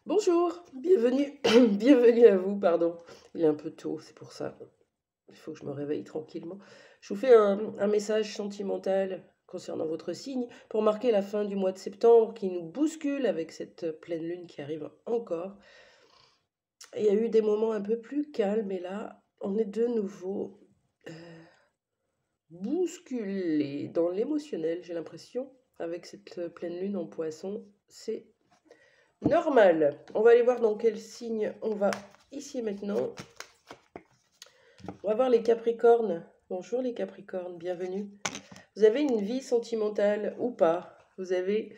Bonjour, bienvenue, bienvenue à vous, pardon. Il est un peu tôt, c'est pour ça. Il faut que je me réveille tranquillement. Je vous fais un message sentimental concernant votre signe pour marquer la fin du mois de septembre qui nous bouscule avec cette pleine lune qui arrive encore. Il y a eu des moments un peu plus calmes et là, on est de nouveau bousculé dans l'émotionnel, j'ai l'impression, avec cette pleine lune en poisson. C'est normal. On va aller voir dans quel signe on va ici et maintenant. On va voir les Capricornes. Bonjour les Capricornes, bienvenue. Vous avez une vie sentimentale ou pas? Vous avez,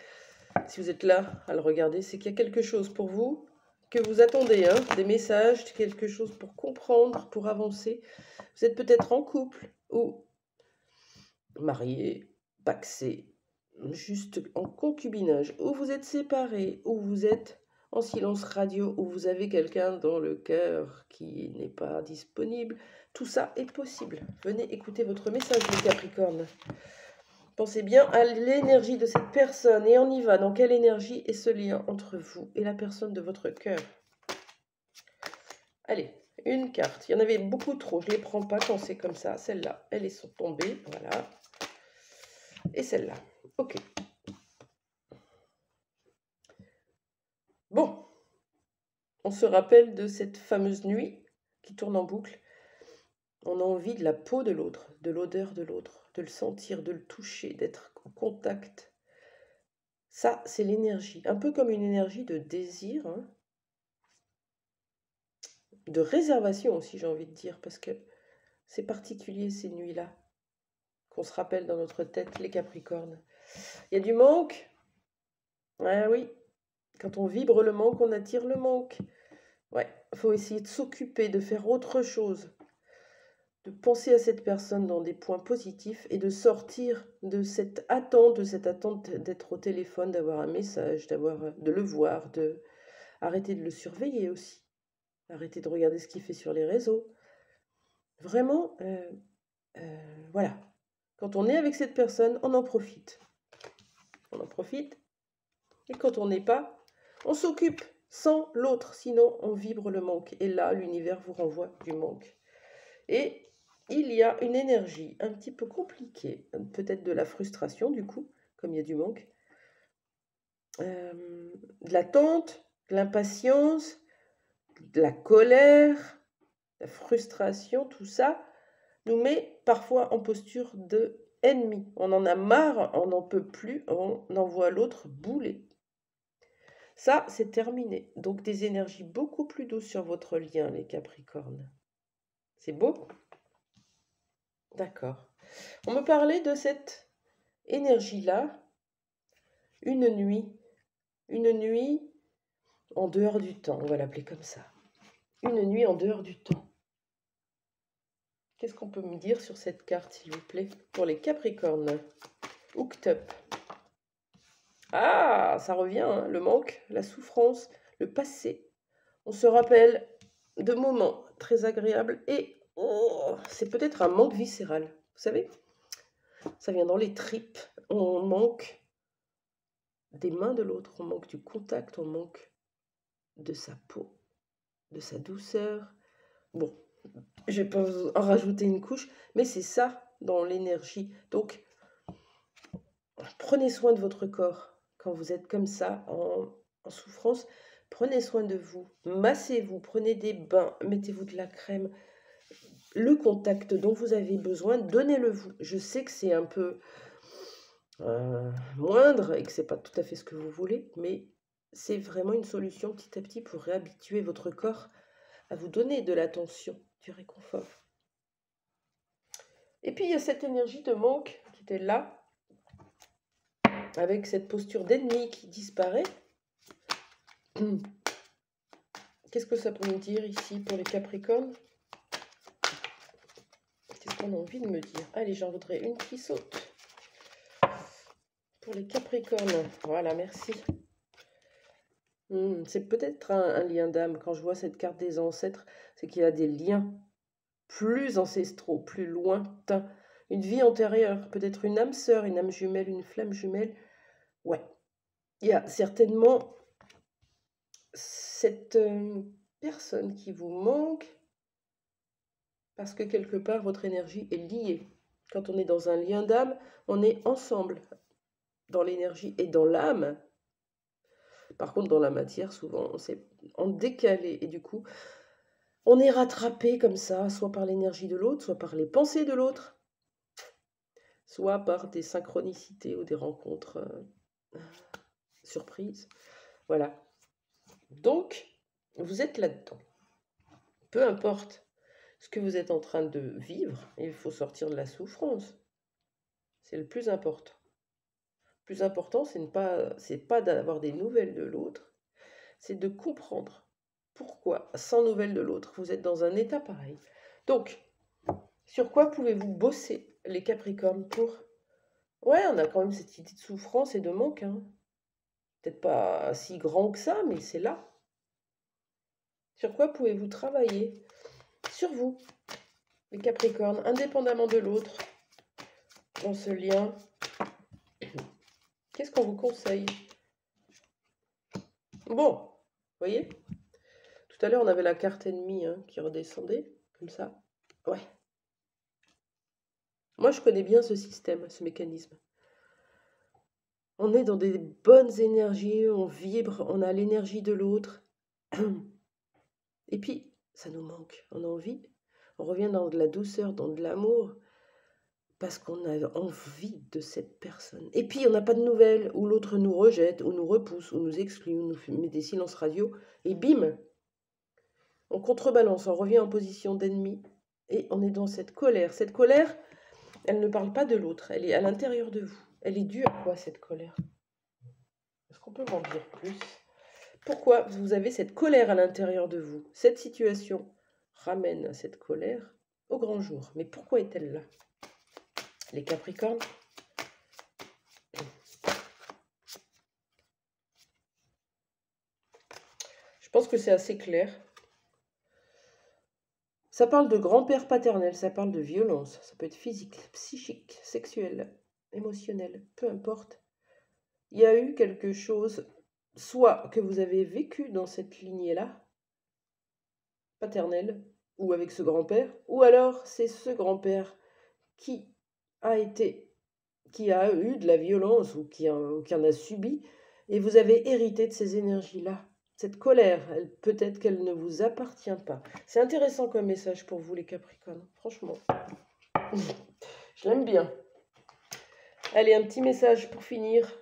si vous êtes là à le regarder, c'est qu'il y a quelque chose pour vous que vous attendez, hein, des messages, quelque chose pour comprendre, pour avancer. Vous êtes peut-être en couple ou marié, pacsé, juste en concubinage, ou vous êtes séparés, ou vous êtes en silence radio, ou vous avez quelqu'un dans le cœur qui n'est pas disponible. Tout ça est possible. Venez écouter votre message, les Capricornes. Pensez bien à l'énergie de cette personne et on y va. Dans quelle énergie est ce lien entre vous et la personne de votre cœur? Allez, une carte. Il y en avait beaucoup trop. Je ne les prends pas quand c'est comme ça. Celle-là, elles sont tombées. Voilà. Et celle-là. Ok. Bon, on se rappelle de cette fameuse nuit qui tourne en boucle. On a envie de la peau de l'autre, de l'odeur de l'autre, de le sentir, de le toucher, d'être en contact. Ça, c'est l'énergie. Un peu comme une énergie de désir, hein, de réservation aussi, j'ai envie de dire, parce que c'est particulier ces nuits-là, qu'on se rappelle dans notre tête, les Capricornes. Il y a du manque. Ah oui, quand on vibre le manque, on attire le manque. Ouais, il faut essayer de s'occuper, de faire autre chose, de penser à cette personne dans des points positifs et de sortir de cette attente d'être au téléphone, d'avoir un message, de le voir, de arrêter de le surveiller aussi, arrêter de regarder ce qu'il fait sur les réseaux. Vraiment, voilà. Quand on est avec cette personne, on en profite. On en profite. Et quand on n'est pas, on s'occupe sans l'autre, sinon on vibre le manque. Et là, l'univers vous renvoie du manque. Et il y a une énergie un petit peu compliquée, peut-être de la frustration du coup, comme il y a du manque, de l'attente, de l'impatience, de la colère, la frustration, tout ça nous met parfois en posture de ennemi. On en a marre, on n'en peut plus, on envoie l'autre bouler. Ça, c'est terminé. Donc des énergies beaucoup plus douces sur votre lien, les Capricornes. C'est beau? D'accord. On me parlait de cette énergie-là, une nuit en dehors du temps, on va l'appeler comme ça. Une nuit en dehors du temps. Qu'est-ce qu'on peut me dire sur cette carte, s'il vous plaît, pour les Capricornes? Hooked up. Ah, ça revient, hein, le manque, la souffrance, le passé. On se rappelle de moments très agréables et oh, c'est peut-être un manque viscéral. Vous savez, ça vient dans les tripes. On manque des mains de l'autre, on manque du contact, on manque de sa peau, de sa douceur. Bon, je vais pas vous en rajouter une couche, mais c'est ça dans l'énergie. Donc, prenez soin de votre corps quand vous êtes comme ça, en souffrance. Prenez soin de vous, massez-vous, prenez des bains, mettez-vous de la crème. Le contact dont vous avez besoin, donnez-le vous. Je sais que c'est un peu moindre et que c'est pas tout à fait ce que vous voulez, mais c'est vraiment une solution petit à petit pour réhabituer votre corps à vous donner de l'attention, du réconfort. Et puis il y a cette énergie de manque qui était là, avec cette posture d'ennemi qui disparaît. Qu'est-ce que ça peut nous dire ici pour les Capricornes? Qu'est-ce qu'on a envie de me dire? Allez, j'en voudrais une qui saute. Pour les Capricornes, voilà, merci. C'est peut-être un lien d'âme. Quand je vois cette carte des ancêtres, c'est qu'il y a des liens plus ancestraux, plus lointains. Une vie antérieure, peut-être une âme sœur, une âme jumelle, une flamme jumelle. Ouais, il y a certainement cette personne qui vous manque, parce que quelque part, votre énergie est liée. Quand on est dans un lien d'âme, on est ensemble, dans l'énergie et dans l'âme. Par contre, dans la matière, souvent, c'est en décalé. Et du coup, on est rattrapé comme ça, soit par l'énergie de l'autre, soit par les pensées de l'autre, soit par des synchronicités ou des rencontres surprises. Voilà. Donc, vous êtes là-dedans. Peu importe ce que vous êtes en train de vivre, il faut sortir de la souffrance. C'est le plus important. Le plus important, c'est pas d'avoir des nouvelles de l'autre, c'est de comprendre pourquoi, sans nouvelles de l'autre, vous êtes dans un état pareil. Donc, sur quoi pouvez-vous bosser, les Capricornes, pour... Ouais, on a quand même cette idée de souffrance et de manque, hein. Peut-être pas si grand que ça, mais c'est là. Sur quoi pouvez-vous travailler? Sur vous, les Capricornes, indépendamment de l'autre, dans ce lien. Qu'est-ce qu'on vous conseille? Bon, vous voyez? Tout à l'heure, on avait la carte ennemie qui redescendait, comme ça. Ouais. Moi, je connais bien ce système, ce mécanisme. On est dans des bonnes énergies, on vibre, on a l'énergie de l'autre. Et puis, ça nous manque, on a envie. On revient dans de la douceur, dans de l'amour, parce qu'on a envie de cette personne. Et puis, on n'a pas de nouvelles, ou l'autre nous rejette, ou nous repousse, ou nous exclut, ou nous met des silences radio, et bim, on contrebalance, on revient en position d'ennemi, et on est dans cette colère. Cette colère, elle ne parle pas de l'autre, elle est à l'intérieur de vous. Elle est due à quoi, cette colère? Est-ce qu'on peut m'en dire plus? Pourquoi vous avez cette colère à l'intérieur de vous? Cette situation ramène cette colère au grand jour. Mais pourquoi est-elle là? Les Capricornes? Je pense que c'est assez clair. Ça parle de grand-père paternel, ça parle de violence. Ça peut être physique, psychique, sexuel, émotionnel, peu importe. Il y a eu quelque chose, soit que vous avez vécu dans cette lignée-là, paternelle, ou avec ce grand-père, ou alors c'est ce grand-père qui a eu de la violence ou qui en a subi, et vous avez hérité de ces énergies-là. Cette colère, peut-être qu'elle ne vous appartient pas. C'est intéressant comme message pour vous, les Capricornes, franchement. Je l'aime bien. Allez, un petit message pour finir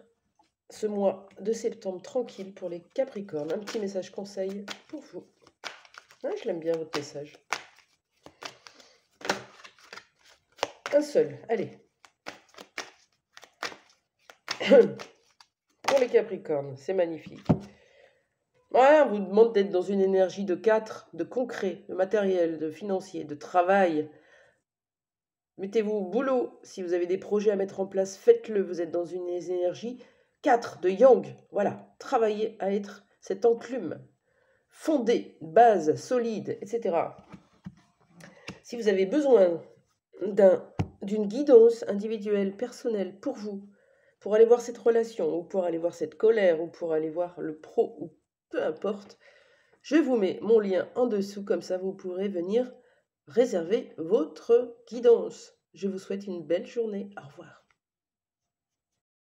ce mois de septembre tranquille pour les Capricornes. Un petit message conseil pour vous. Ouais, je l'aime bien, votre message. Un seul, allez. Pour les Capricornes, c'est magnifique. Ouais, on vous demande d'être dans une énergie de 4, de concret, de matériel, de financier, de travail. Mettez-vous au boulot. Si vous avez des projets à mettre en place, faites-le. Vous êtes dans une énergie 4 de yang. Voilà, travaillez à être cette enclume fondée, base, solide, etc. Si vous avez besoin d'une guidance individuelle, personnelle pour vous, pour aller voir cette relation, ou pour aller voir cette colère, ou pour aller voir le pro, ou peu importe, je vous mets mon lien en dessous, comme ça vous pourrez venir réserver votre guidance. Je vous souhaite une belle journée. Au revoir.